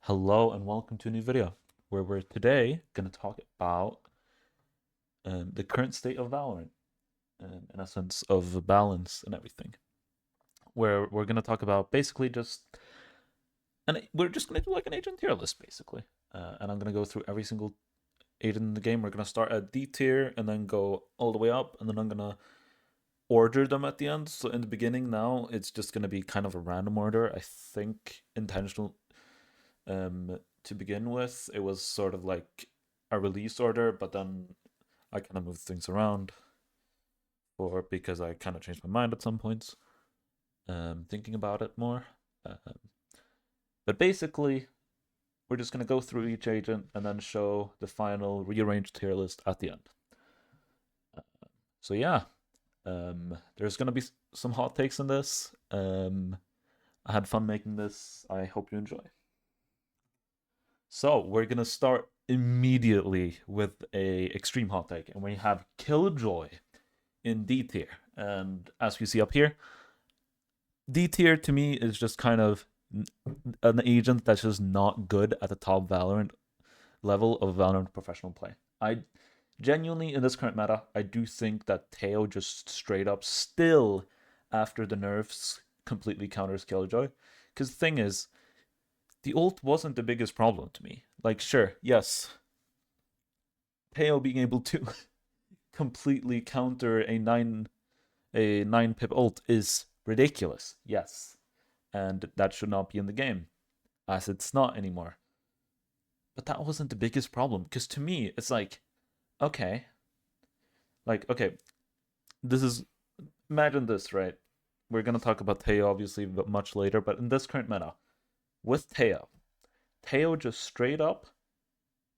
Hello and welcome to a new video where we're today going to talk about the current state of Valorant, in a sense of balance and everything. Where we're going to talk about basically and we're just going to do like an agent tier list basically. And I'm going to go through every single agent in the game. We're going to start at D tier and then go all the way up, and then I'm going to order them at the end. So in the beginning now, it's just going to be kind of a random order. I think intentional to begin with. It was sort of like a release order, but then I kind of moved things around because I kind of changed my mind at some points, thinking about it more. But basically, we're just going to go through each agent and then show the final rearranged tier list at the end. So yeah, there's going to be some hot takes in this. I had fun making this. I hope you enjoy. So we're gonna start immediately with a extreme hot take, and we have Killjoy in D tier. And as you see up here, D tier to me is just kind of an agent that's just not good at the top Valorant level of Valorant professional play. I genuinely, in this current meta, I do think that Teo just straight up still, after the nerfs, completely counters Killjoy. Because the thing is, the ult wasn't the biggest problem to me. Like, sure, yes, Teo being able to completely counter a nine pip ult is ridiculous. Yes, and that should not be in the game, as it's not anymore. But that wasn't the biggest problem, because to me, it's okay, okay, this is imagine this, right? We're gonna talk about Teo obviously, but much later. But in this current meta, with Teo just straight up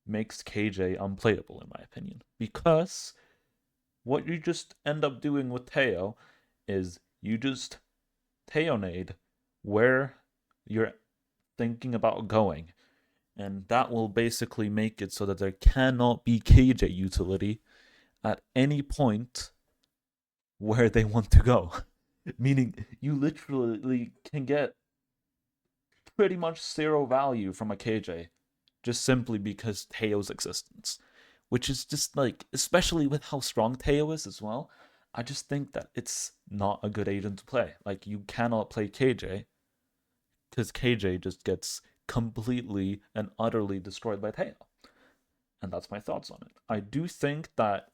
makes KJ unplayable, in my opinion. Because what you just end up doing with Teo is you just Teo nade where you're thinking about going. And that will basically make it so that there cannot be KJ utility at any point where they want to go. Meaning you literally can get pretty much zero value from a KJ just simply because Teo's existence. Which is just like, especially with how strong Teo is as well, I just think that it's not a good agent to play. Like, you cannot play KJ because KJ just gets completely and utterly destroyed by Teo. And that's my thoughts on it. I do think that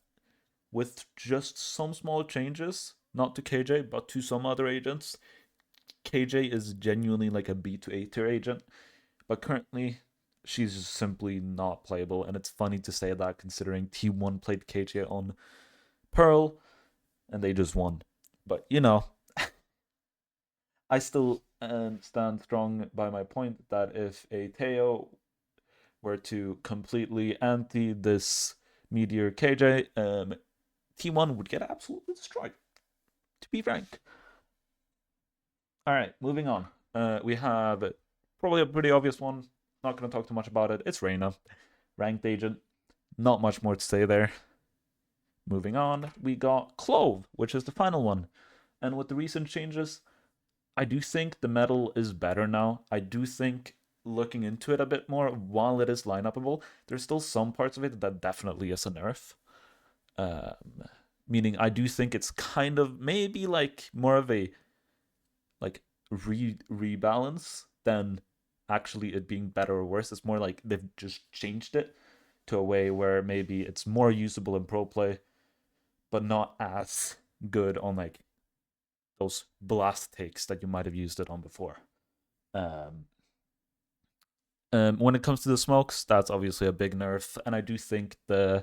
with just some small changes, not to KJ, but to some other agents, KJ is genuinely like a B to A tier agent. But currently, she's just simply not playable. And it's funny to say that considering T1 played KJ on Pearl and they just won. But, I still stand strong by my point that if a Teo were to completely anti this Meteor KJ, T1 would get absolutely destroyed, to be frank. All right, moving on. We have probably a pretty obvious one. Not going to talk too much about it. It's Reyna, ranked agent. Not much more to say there. Moving on, we got Clove, which is the final one. And with the recent changes, I do think the metal is better now. I do think looking into it a bit more, while it is line-upable, there's still some parts of it that definitely is a nerf. Meaning I do think it's kind of maybe like more of a like rebalance than actually it being better or worse. It's more like they've just changed it to a way where maybe it's more usable in pro play, but not as good on like those blast takes that you might have used it on before. Um, when it comes to the smokes, that's obviously a big nerf, and I do think the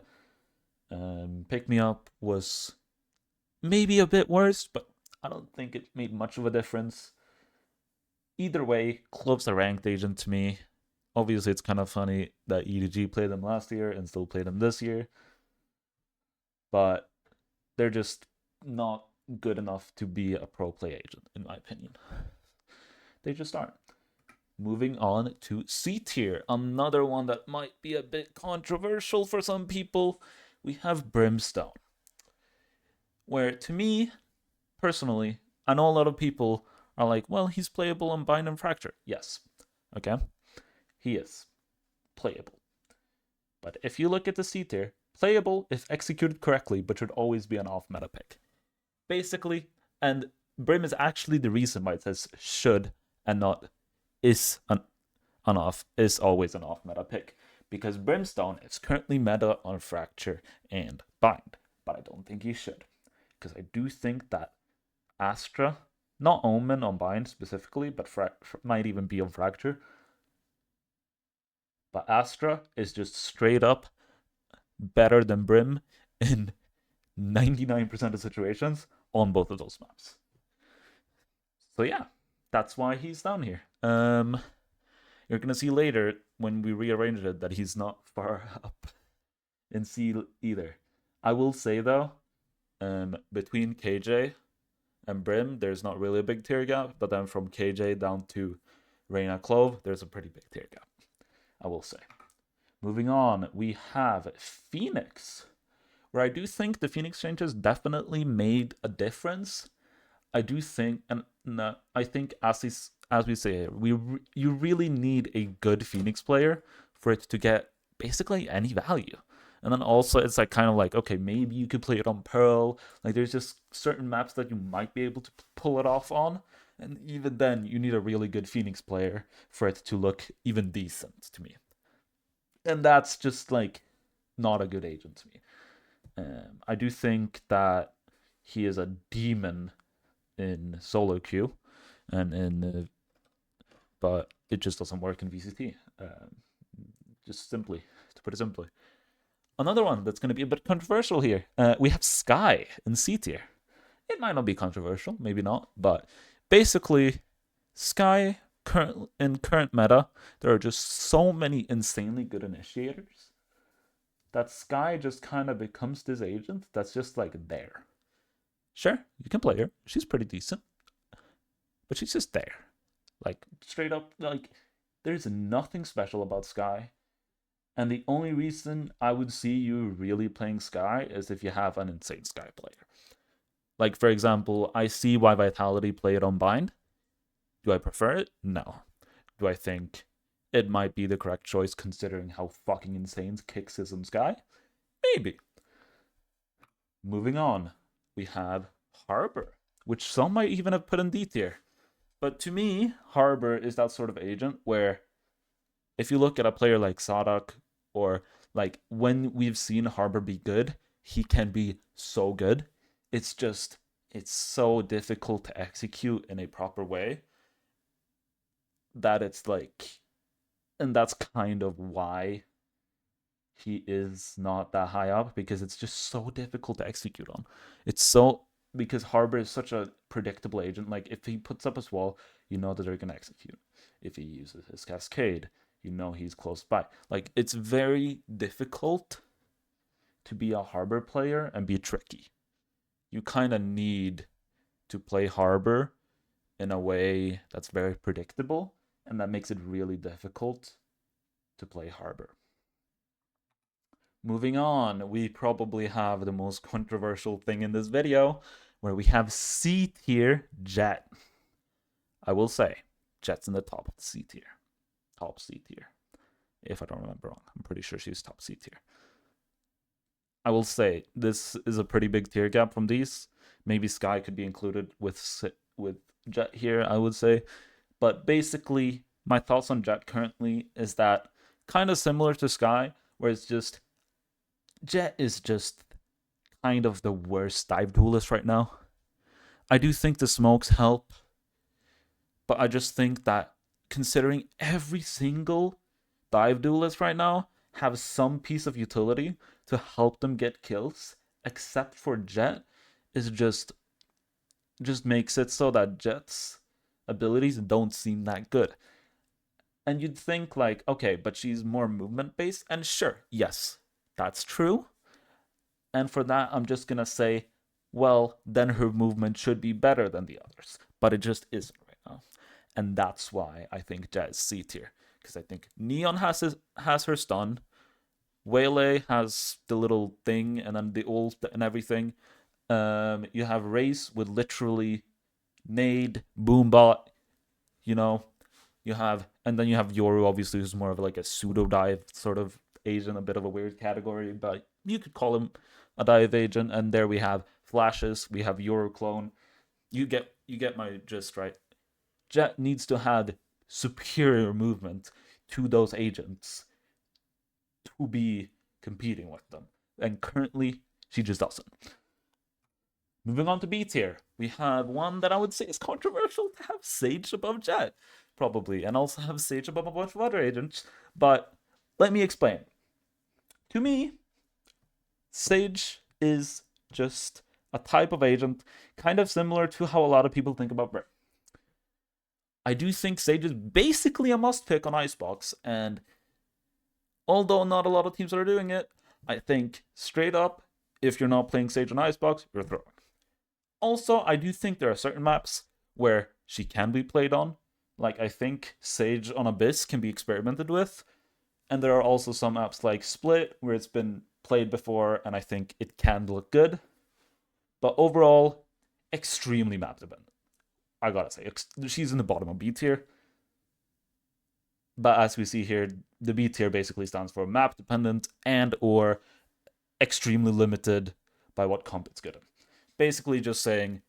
pick me up was maybe a bit worse, but I don't think it made much of a difference. Either way, Clove's a ranked agent to me. Obviously, it's kind of funny that EDG played them last year and still played them this year, but they're just not good enough to be a pro play agent, in my opinion. They just aren't. Moving on to C tier, another one that might be a bit controversial for some people. We have Brimstone, where to me, personally, I know a lot of people are like, well, he's playable on Bind and Fracture. Yes. Okay. he is playable. But if you look at the C tier, playable if executed correctly, but should always be an off meta pick. Basically, and Brim is actually the reason why it says should and not is an off, is always an off meta pick. Because Brimstone is currently meta on Fracture and Bind, but I don't think he should. Because I do think that Astra, not Omen on Bind specifically, but might even be on Fracture. But Astra is just straight up better than Brim in 99% of situations on both of those maps. So yeah, that's why he's down here. You're gonna see later when we rearrange it that he's not far up in C either. I will say though, between KJ and Brim, there's not really a big tier gap, but then from KJ down to Reyna Clove, there's a pretty big tier gap, I will say. Moving on, we have Phoenix, where I do think the Phoenix changes definitely made a difference. I do think, and I think as we say, you really need a good Phoenix player for it to get basically any value. And then also it's like kind of like, okay, maybe you could play it on Pearl. Like there's just certain maps that you might be able to pull it off on. And even then, you need a really good Phoenix player for it to look even decent to me. And that's just like not a good agent to me. I do think that he is a demon in solo queue, and in but it just doesn't work in VCT. Just simply, to put it simply. Another one that's going to be a bit controversial here. We have Sky in C tier. It might not be controversial, maybe not, but basically, Sky in current meta, there are just so many insanely good initiators that Sky just kind of becomes this agent that's just like there. Sure, you can play her. She's pretty decent, but she's just there. Like straight up, like there's nothing special about Sky. And the only reason I would see you really playing Sky is if you have an insane Sky player. Like, for example, I see why Vitality play it on Bind. Do I prefer it? No. Do I think it might be the correct choice considering how fucking insane Kicks is on Sky? Maybe. Moving on, we have Harbor, which some might even have put in D tier. But to me, Harbor is that sort of agent where if you look at a player like Sadak, or like when we've seen Harbor be good, he can be so good. It's so difficult to execute in a proper way that it's like, and that's kind of why he is not that high up, because it's just so difficult to execute on. Because Harbor is such a predictable agent. Like if he puts up his wall, you know that they're gonna execute. If he uses his cascade, you know he's close by. Like it's very difficult to be a Harbor player and be tricky. You kind of need to play Harbor in a way that's very predictable, and that makes it really difficult to play Harbor. Moving on, we probably have the most controversial thing in this video, where we have C tier Jett. I will say, Jett's in the top of the C tier. Top C tier. If I don't remember wrong, I'm pretty sure she's top C tier. I will say, this is a pretty big tier gap from these. Maybe Sky could be included with Jett here, I would say. But basically, my thoughts on Jett currently is that kind of similar to Sky, where it's just Jett is just kind of the worst dive duelist right now. I do think the smokes help, but I just think that considering every single dive duelist right now have some piece of utility to help them get kills, except for Jett, is just makes it so that Jett's abilities don't seem that good. And you'd think like, okay, but she's more movement based, and sure, yes, that's true. And for that, I'm just gonna say, well, then her movement should be better than the others, but it just isn't right now. And that's why I think Jett is C tier, because I think Neon has her stun, WAYLAY has the little thing, and then the ult and everything. You have Race with literally nade, boombot. You know, you have And then you have Yoru, obviously, who's more of like a pseudo dive sort of agent, a bit of a weird category, but you could call him a dive agent. And there we have flashes, we have Yoru clone. You get my gist, right? Jet needs to have superior movement to those agents to be competing with them. And currently, she just doesn't. Moving on to B tier, we have one that I would say is controversial to have Sage above Jet, probably, and also have Sage above a bunch of other agents. But let me explain. To me, Sage is just a type of agent, kind of similar to how a lot of people think about Brit. I do think Sage is basically a must pick on Icebox, and although not a lot of teams are doing it, I think straight up, if you're not playing Sage on Icebox, you're throwing. Also, I do think there are certain maps where she can be played on. Like, I think Sage on Abyss can be experimented with. And there are also some maps like Split where it's been played before, and I think it can look good. But overall, extremely map dependent. I gotta say, she's in the bottom of B tier. But as we see here, the B tier basically stands for map dependent and or extremely limited by what comp it's good in. Basically just saying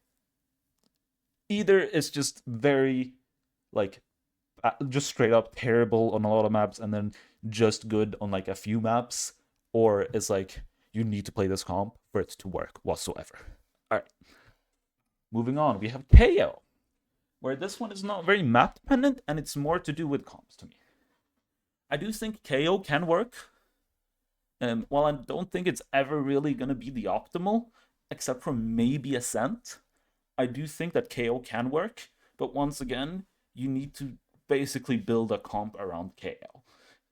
either it's just very like just straight up terrible on a lot of maps and then just good on like a few maps, or it's like you need to play this comp for it to work whatsoever. All right. Moving on, we have KO, where this one is not very map dependent and it's more to do with comps to me. I do think KO can work. While I don't think it's ever really going to be the optimal, except for maybe Ascent, I do think that KO can work. But once again, you need to basically build a comp around KO,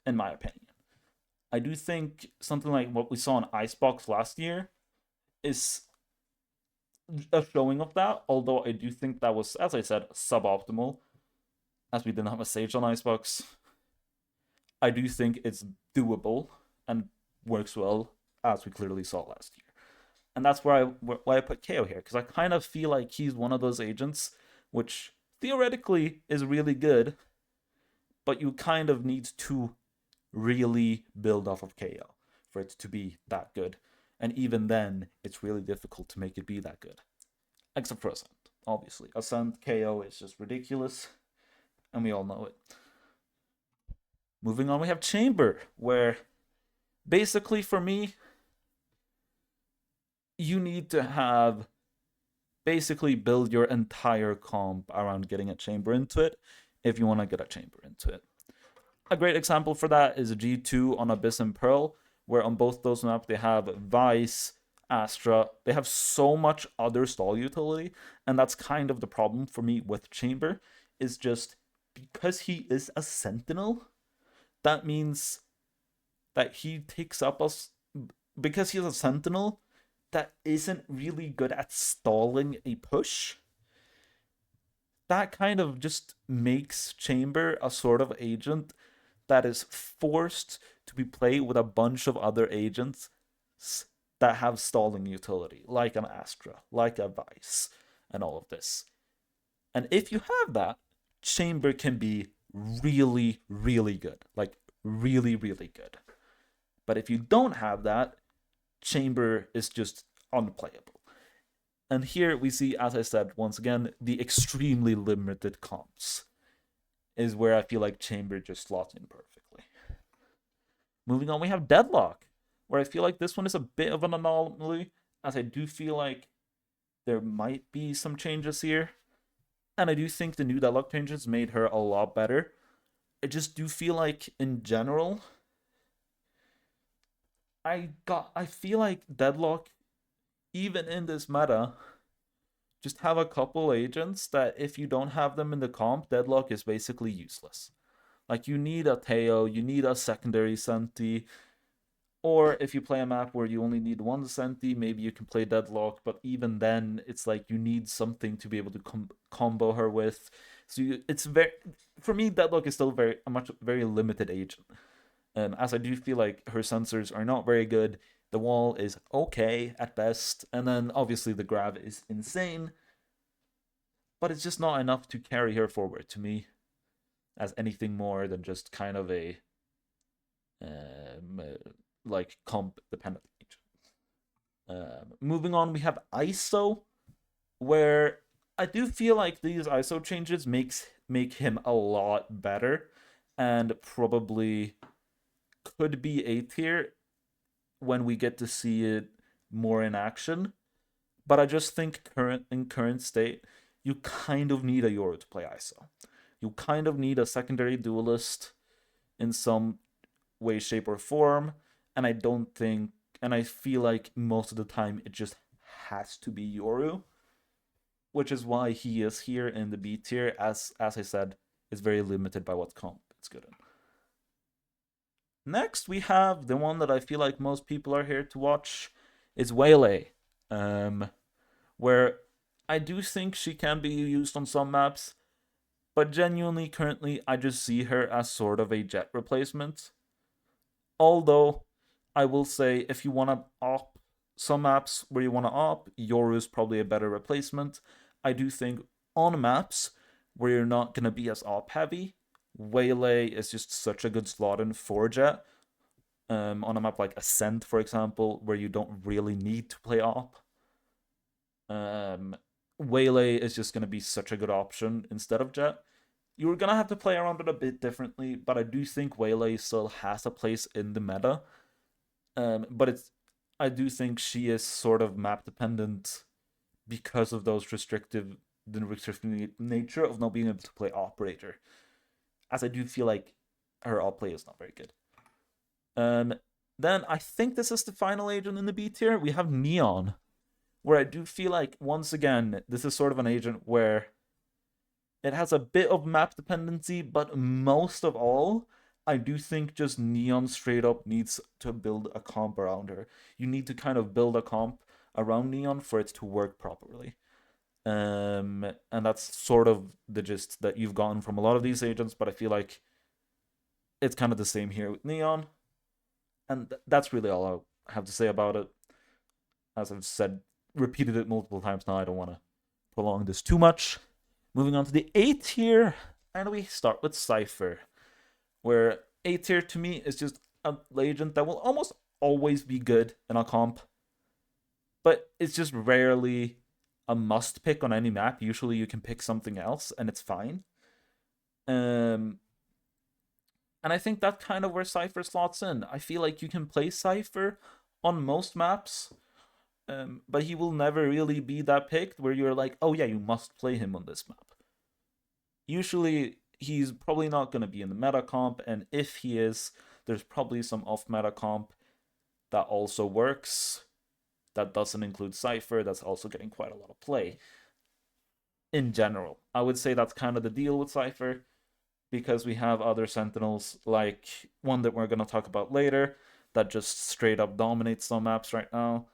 in my opinion. I do think something like what we saw in Icebox last year is a showing of that, although I do think that was, as I said, suboptimal, as we didn't have a Sage on Icebox. I do think it's doable and works well, as we clearly saw last year. And that's why I put KO here, because I kind of feel like he's one of those agents which theoretically is really good, but you kind of need to really build off of KO for it to be that good. And even then, it's really difficult to make it be that good. Except for Ascent, obviously. Ascent KO is just ridiculous, and we all know it. Moving on, we have Chamber, where basically for me, you need to have basically build your entire comp around getting a Chamber into it if you want to get a Chamber into it. A great example for that is a G2 on Abyss and Pearl, where on both those maps they have Vice, Astra. They have so much other stall utility, and that's kind of the problem for me with Chamber, is just because he is a Sentinel, that means that he takes up us, because he's a Sentinel that isn't really good at stalling a push. That kind of just makes Chamber a sort of agent that is forced to be played with a bunch of other agents that have stalling utility, like an Astra, like a Vice, and all of this. And if you have that, Chamber can be really, really good. Like, really, really good. But if you don't have that, Chamber is just unplayable. And here we see, as I said, once again, the extremely limited comps is where I feel like Chamber just slots in perfectly. Moving on, we have Deadlock, where I feel like this one is a bit of an anomaly, as I do feel like there might be some changes here. And I do think the new Deadlock changes made her a lot better. I just do feel like, in general, I feel like Deadlock, even in this meta, just have a couple agents that if you don't have them in the comp, Deadlock is basically useless. Like, you need a Teo, you need a secondary Senti, or if you play a map where you only need one Senti, maybe you can play Deadlock, but even then, it's like you need something to be able to combo her with. So it's very, for me, Deadlock is still very limited agent. As I do feel like her sensors are not very good. The wall is okay at best, and then obviously the grab is insane, but it's just not enough to carry her forward to me. as anything more than just kind of a um, uh, like comp dependent agent. Moving on, we have ISO, where I do feel like these ISO changes make him a lot better, and probably could be A tier when we get to see it more in action. But I just think current state, you kind of need a Yoru to play ISO. You kind of need a secondary duelist in some way, shape, or form. And I don't think, and I feel like most of the time it just has to be Yoru, which is why he is here in the B tier. As I said, is very limited by what comp it's good in. Next, we have the one that I feel like most people are here to watch is WAYLAY, where I do think she can be used on some maps, but genuinely, currently, I just see her as sort of a Jet replacement. Although, I will say, if you want to op some maps where you want to op, Yoru is probably a better replacement. I do think on maps where you're not going to be as op heavy, WAYLAY is just such a good slot in for Jet. On a map like Ascent, for example, where you don't really need to play op. WAYLAY is just going to be such a good option instead of Jet. You're going to have to play around it a bit differently, but I do think WAYLAY still has a place in the meta. But I do think she is sort of map dependent because of those restrictive nature of not being able to play operator. As I do feel like her op play is not very good. Then I think this is the final agent in the B tier. We have Neon, where I do feel like, once again, this is sort of an agent where it has a bit of map dependency, but most of all, I do think just Neon straight up needs to build a comp around her. You need to kind of build a comp around Neon for it to work properly. And that's sort of the gist that you've gotten from a lot of these agents, but I feel like it's kind of the same here with Neon. And that's really all I have to say about it. As I've said, repeated it multiple times now, I don't want to prolong this too much. Moving on to the A tier, and we start with Cypher, where A tier to me is just a agent that will almost always be good in a comp, but it's just rarely a must pick on any map. Usually you can pick something else and it's fine. And I think that's kind of where Cypher slots in. I feel like you can play Cypher on most maps, but he will never really be that picked where you're like, oh yeah, you must play him on this map. Usually, he's probably not going to be in the meta comp, and if he is, there's probably some off meta comp that also works. That doesn't include Cypher, that's also getting quite a lot of play. In general, I would say that's kind of the deal with Cypher, because we have other Sentinels, like one that we're going to talk about later, that just straight up dominates some maps right now.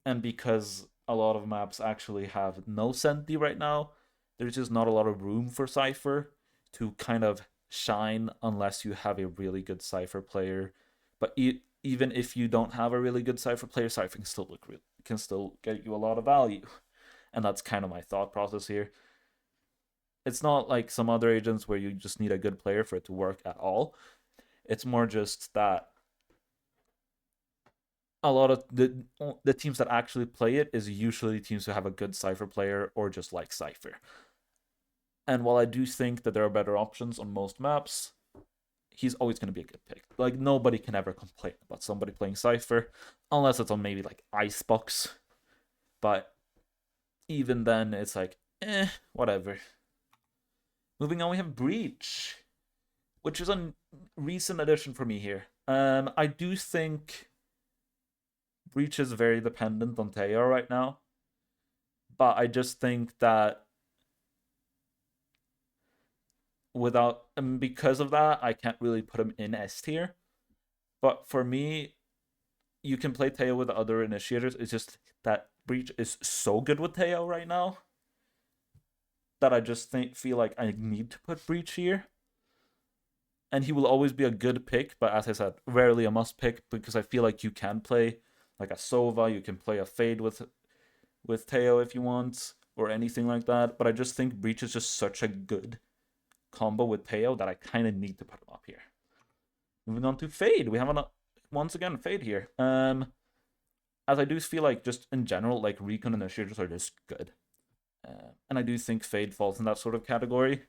And because a lot of maps actually have no Senti right now, there's just not a lot of room for Cypher to kind of shine unless you have a really good Cypher player. But even if you don't have a really good Cypher player, Cypher can still can still get you a lot of value. And that's kind of my thought process here. It's not like some other agents where you just need a good player for it to work at all. It's more just that a lot of the teams that actually play it is usually teams who have a good Cypher player or just like Cypher. And while I do think that there are better options on most maps, he's always going to be a good pick. Like, nobody can ever complain about somebody playing Cypher, unless it's on maybe like Icebox. But even then, it's like, whatever. Moving on, we have Breach, which is a recent addition for me here. I do think Breach is very dependent on Teo right now, but I just think that without because of that, I can't really put him in S tier. But for me, you can play Teo with other initiators. It's just that Breach is so good with Teo right now that I just feel like I need to put Breach here. And he will always be a good pick, but as I said, rarely a must pick, because I feel like you can play like a Sova, you can play a Fade with Teo if you want, or anything like that. But I just think Breach is just such a good combo with Teo that I kind of need to put him up here. Moving on to Fade. We have once again Fade here. As I do feel like just in general, like Recon Initiators are just good. And I do think Fade falls in that sort of category.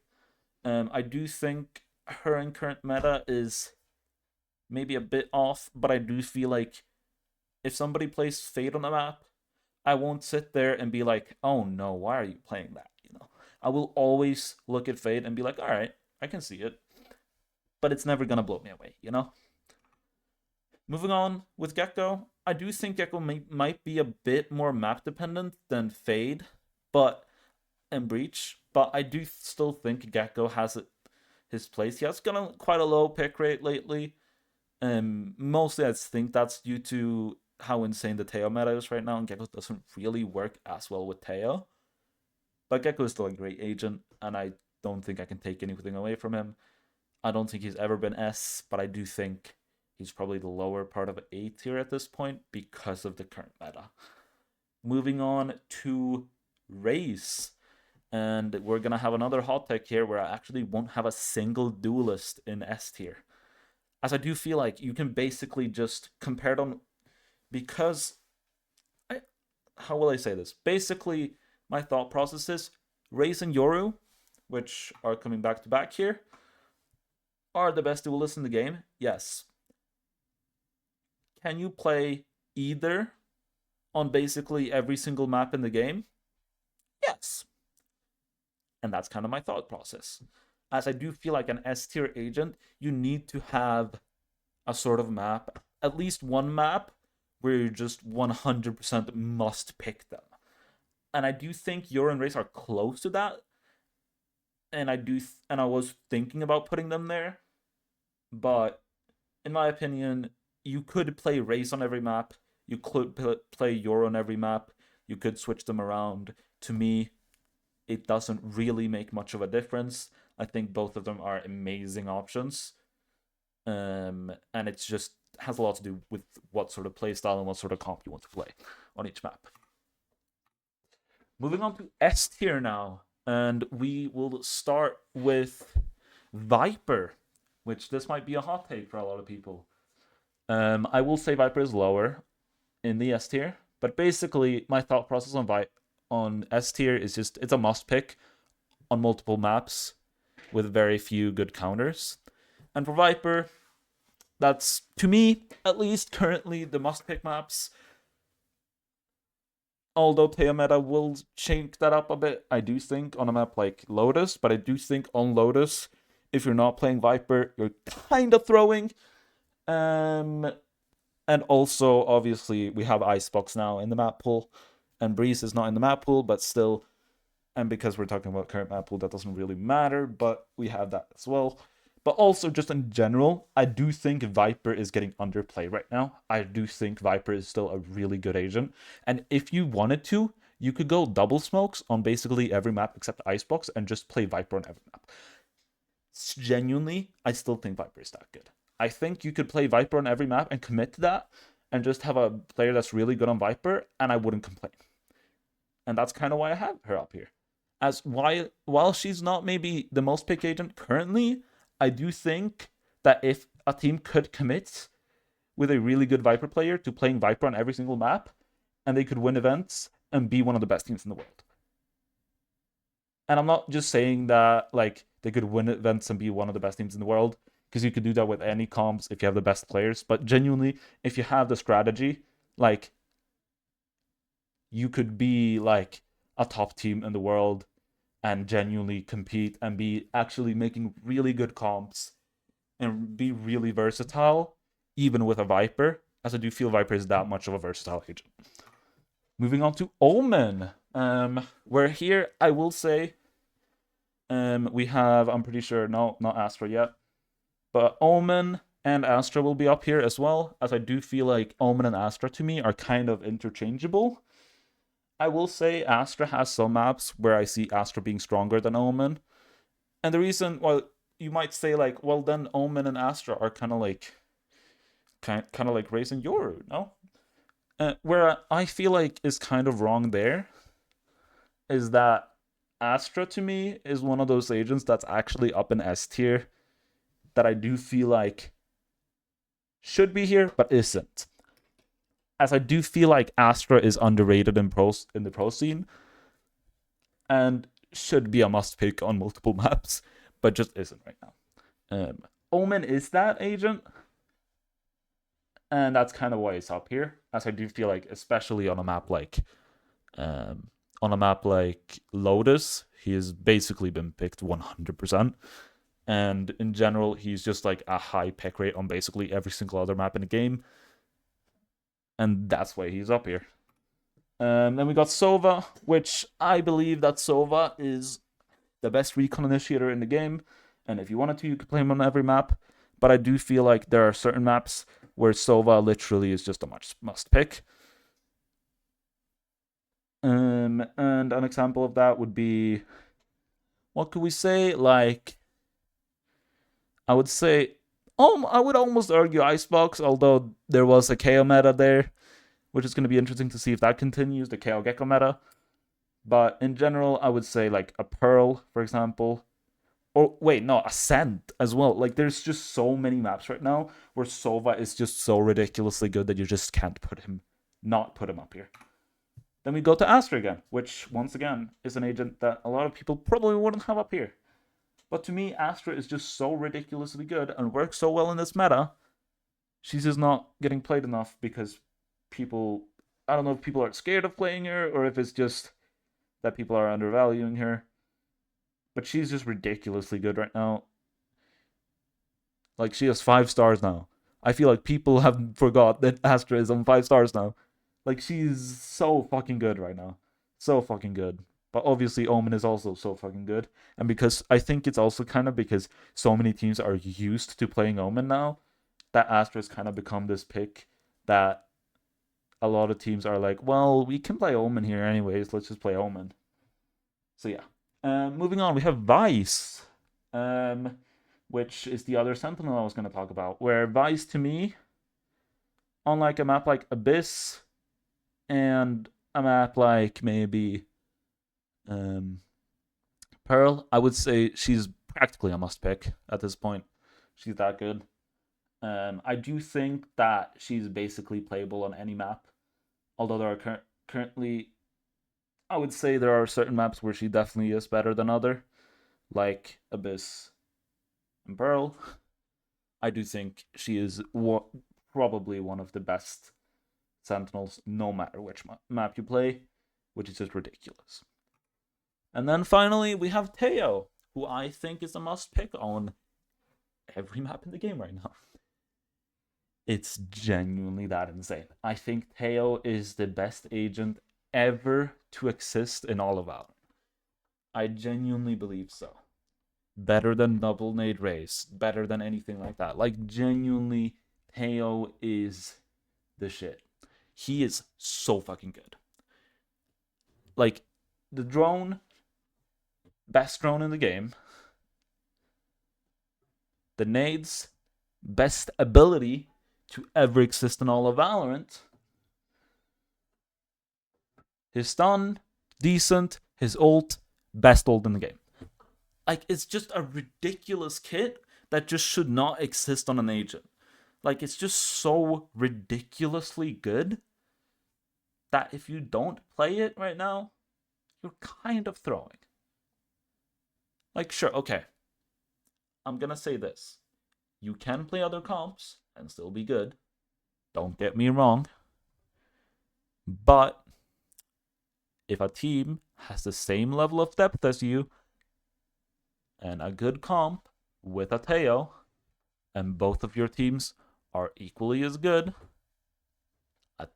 I do think her in current meta is maybe a bit off, but I do feel like if somebody plays Fade on the map, I won't sit there and be like, oh no, why are you playing that? You know, I will always look at Fade and be like, all right, I can see it, but it's never gonna blow me away, you know. Moving on with Gecko, I do think Gecko might be a bit more map dependent than Fade, but and Breach, but I do still think Gecko has his place. He has got quite a low pick rate lately. Mostly I think that's due to how insane the Teo meta is right now, and Gecko doesn't really work as well with Teo. But Gecko is still a great agent, and I don't think I can take anything away from him. I don't think he's ever been S, but I do think he's probably the lower part of A tier at this point because of the current meta. Moving on to Race. And we're going to have another hot take here where I actually won't have a single duelist in S tier. As I do feel like you can basically just compare them because how will I say this? Basically, my thought process is Raze and Yoru, which are coming back to back here, are the best duelists in the game. Yes. Can you play either on basically every single map in the game? Yes. And that's kind of my thought process. As I do feel like an S tier agent, you need to have a sort of map, at least one map, where you just 100% must pick them. And I do think Yoru and Race are close to that. And I was thinking about putting them there. But in my opinion, you could play Race on every map. You could play Yoru on every map. You could switch them around. To me, it doesn't really make much of a difference. I think both of them are amazing options. And it's just has a lot to do with what sort of play style and what sort of comp you want to play on each map. Moving on to S tier now. And we will start with Viper, which this might be a hot take for a lot of people. I will say Viper is lower in the S tier, but basically my thought process on S tier is just it's a must pick on multiple maps with very few good counters. And for Viper, that's, to me, at least currently, the must pick maps. Although Teo meta will change that up a bit, I do think, on a map like Lotus, but I do think on Lotus, if you're not playing Viper, you're kind of throwing. And also, obviously, we have Icebox now in the map pool, and Breeze is not in the map pool, but still, and because we're talking about current map pool, that doesn't really matter, but we have that as well. But also, just in general, I do think Viper is getting underplayed right now. I do think Viper is still a really good agent. And if you wanted to, you could go double smokes on basically every map except Icebox and just play Viper on every map. Genuinely, I still think Viper is that good. I think you could play Viper on every map and commit to that and just have a player that's really good on Viper, and I wouldn't complain. And that's kind of why I have her up here. As while she's not maybe the most picked agent currently, I do think that if a team could commit with a really good Viper player to playing Viper on every single map, and they could win events and be one of the best teams in the world. And I'm not just saying that like they could win events and be one of the best teams in the world, because you could do that with any comps if you have the best players. But genuinely, if you have the strategy, like you could be like a top team in the world and genuinely compete and be actually making really good comps and be really versatile, even with a Viper, as I do feel Viper is that much of a versatile agent. Moving on to Omen, where here I will say we have, I'm pretty sure, no, not Astra yet, but Omen and Astra will be up here as well, as I do feel like Omen and Astra to me are kind of interchangeable. I will say Astra has some maps where I see Astra being stronger than Omen. And the reason, well, you might say like, well, then Omen and Astra are kind of like Raze and Yoru, no? Where I feel like is kind of wrong there is that Astra to me is one of those agents that's actually up in S tier that I do feel like should be here but isn't. As I do feel like Astra is underrated in the pro scene and should be a must pick on multiple maps, but just isn't right now. Omen is that agent, and that's kind of why it's up here. As I do feel like, especially on a map like Lotus, he has basically been picked 100%. And in general, he's just like a high pick rate on basically every single other map in the game. And that's why he's up here. Then we got Sova, which I believe that Sova is the best recon initiator in the game. And if you wanted to, you could play him on every map. But I do feel like there are certain maps where Sova literally is just a must pick. And an example of that would be, what could we say? Like, I would say, I would almost argue Icebox, although there was a KO meta there, which is going to be interesting to see if that continues, the KO Gecko meta. But in general, I would say like a Pearl, for example. Or wait, no, Ascent as well. Like, there's just so many maps right now where Sova is just so ridiculously good that you just can't not put him up here. Then we go to Astra again, which, once again, is an agent that a lot of people probably wouldn't have up here. But to me, Astra is just so ridiculously good and works so well in this meta. She's just not getting played enough because people... I don't know if people are scared of playing her or if it's just that people are undervaluing her. But she's just ridiculously good right now. Like, she has 5 stars now. I feel like people have forgot that Astra is on 5 stars now. Like, she's so fucking good right now. So fucking good. But obviously, Omen is also so fucking good. And because I think it's also kind of because so many teams are used to playing Omen now, that Astra has kind of become this pick that a lot of teams are like, well, we can play Omen here anyways. Let's just play Omen. So yeah. Moving on, we have Vice, which is the other Sentinel I was going to talk about. Where Vice, to me, unlike a map like Abyss and a map like maybe Pearl, I would say she's practically a must pick at this point. She's that good. I do think that she's basically playable on any map, although there are currently, I would say there are certain maps where she definitely is better than other, like Abyss and Pearl. I do think she is probably one of the best Sentinels, no matter which map you play, which is just ridiculous. And then finally, we have Teo, who I think is a must pick on every map in the game right now. It's genuinely that insane. I think Teo is the best agent ever to exist in all of Valorant. I genuinely believe so. Better than Double Nade Race, better than anything like that. Like, genuinely, Teo is the shit. He is so fucking good. Like, the drone, best drone in the game. The nades, best ability to ever exist in all of Valorant. His stun, decent. His ult, best ult in the game. Like, it's just a ridiculous kit that just should not exist on an agent. Like, it's just so ridiculously good that if you don't play it right now, you're kind of throwing. Like, sure, okay. I'm gonna say this. You can play other comps and still be good. Don't get me wrong. But if a team has the same level of depth as you and a good comp with a Teo, and both of your teams are equally as good, a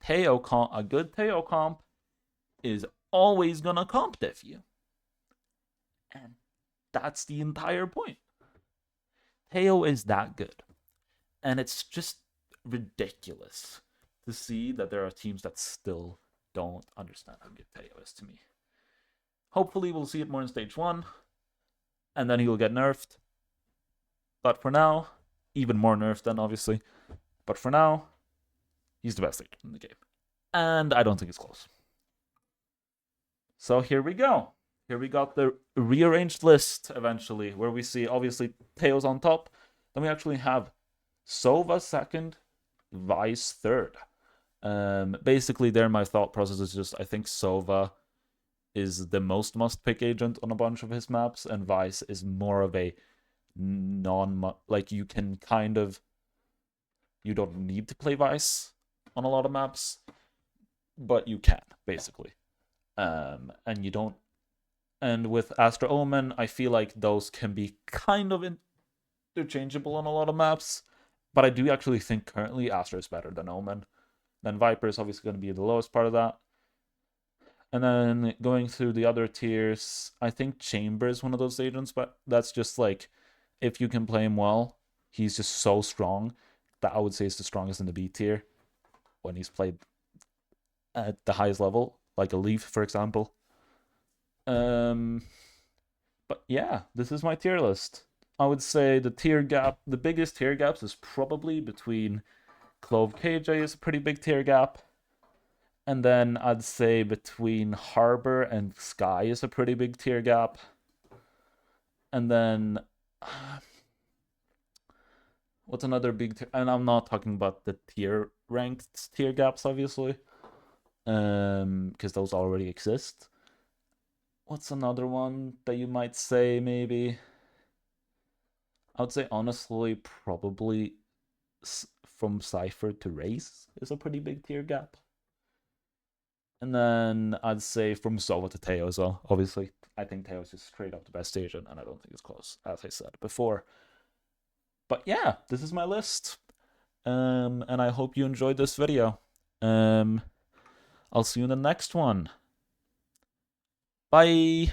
good Teo comp is always gonna comp diff you. And that's the entire point. Teo is that good. And it's just ridiculous to see that there are teams that still don't understand how good Teo is to me. Hopefully we'll see it more in Stage 1, and then he will get nerfed. But for now, even more nerfed then, obviously. But for now, he's the best agent in the game. And I don't think it's close. So here we go. here we got the rearranged list eventually, where we see obviously Teo's on top. Then we actually have Sova second, Vice third. Basically, there my thought process is just I think Sova is the most must-pick agent on a bunch of his maps, and Vice is more of a like you can kind of you don't need to play Vice on a lot of maps, but you can basically. And you don't. And with Astra Omen, I feel like those can be kind of interchangeable on a lot of maps. But I do actually think currently Astra is better than Omen. Then Viper is obviously going to be the lowest part of that. And then going through the other tiers, I think Chamber is one of those agents, but that's just like if you can play him well, he's just so strong that I would say is the strongest in the B tier when he's played at the highest level, like a Leaf, for example. But yeah, this is my tier list. I would say the biggest tier gaps is probably between Clove KJ is a pretty big tier gap. And then I'd say between Harbor and Sky is a pretty big tier gap. And then what's another big tier? And I'm not talking about the ranked tier gaps, obviously, because those already exist. What's another one that you might say maybe? I would say honestly, probably from Cypher to Race is a pretty big tier gap. And then I'd say from Sova to Teo as well. Obviously, I think Teo's just straight up the best agent, and I don't think it's close, as I said before. But yeah, this is my list. And I hope you enjoyed this video. I'll see you in the next one. Bye.